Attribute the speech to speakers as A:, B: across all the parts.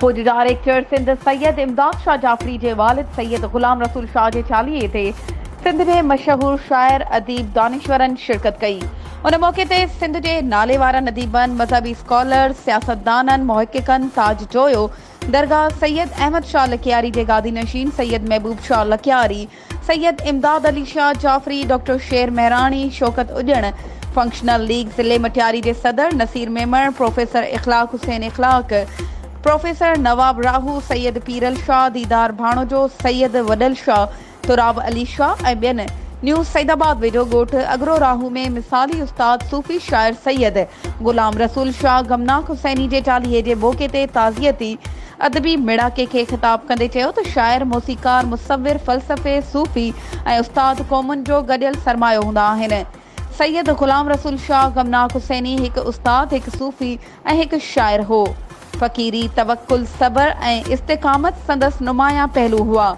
A: फौजी डायरेक्टर सिंध सैयद इमदाद शाह जाफरी के वालिद सैयद गुलाम रसूल शाह के चालीहे ते सिंध के मशहूर शायर अदीब दानिश्वरन शिरकत कई। उन मौके ते सिंध के नाले वारा अदीबन, मजहबी स्कॉलर, सियासतदानन, मुहक्किकन ताज जोयो दरगाह सैयद अहमद शाह लखियारी के गादी नशीन सैयद महबूब शाह लखियारी, सैयद इमदाद अली शाह जाफरी, डॉक्टर शेर मेहरानी, शौकत उजण, फंक्शनल लीग जिले मटियारी के सदर नसीर मेमण, प्रोफेसर इखलाक हुसैन इखलाक, प्रोफेसर नवाब राहू, सैयद पीरल शाह, दीदार भाणोजो, सैयद वडल शाह, तुराब अली शाह ऐं ॿियनि। न्यू सईदाबाद वेझो ॻोठ अगरो राहू में मिसाली उस्ताद सूफ़ी शाइर सैयद गुलाम रसूल शाह गमनाक हुसैनी के चालीहे के मौके ते ताज़ियती अदबी मिड़ाके के खिताब कंदे चयो त शाइर, मौसीकार, मुसव्विर, फ़लसफ़े, सूफ़ी ऐं उस्ताद क़ौमुनि जो गॾियल सरमायो हूंदा आहिनि। सैयद गुलाम रसूल शाह गमनाक हुसैनी हिकु उस्ताद, हिकु सूफ़ी ऐं हिकु शाइर हो। फ़क़ीरी, तवक्कुल, सब्र ऐं इस्तिक़ामत संदसि नुमायां पहलू हुआ।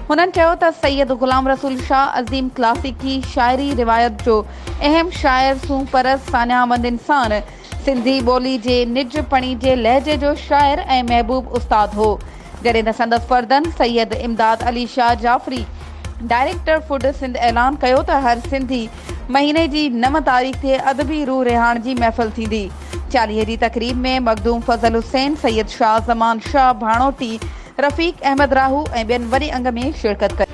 A: हुननि चयो त सैयद गुलाम रसूल शाह अज़ीम क्लासिकी शाइरी रिवायत जो अहम शाइर, सूंपरस, सानियामंद इंसान, सिंधी ॿोली जे निज पणी जे लहजे जो शाइर ऐं महबूब उस्ताद हो। जॾहिं त संदसि फर्दन सैयद इमदाद अली शाह जाफरी डायरेक्टर फूड सिंध ऐलान कयो त हर सिंधी महीने जी 9 तारीख़ ते अदबी रूह रिहाण जी महफ़िल थींदी। चालीहे जी तक़रीब में मखदूम फज़ल हुसैन, सैयद शाह ज़मान शाह भाणोटी, रफ़ीक अहमद राहू ऐं ॿियनि वॾे अंग में शिरकत कई।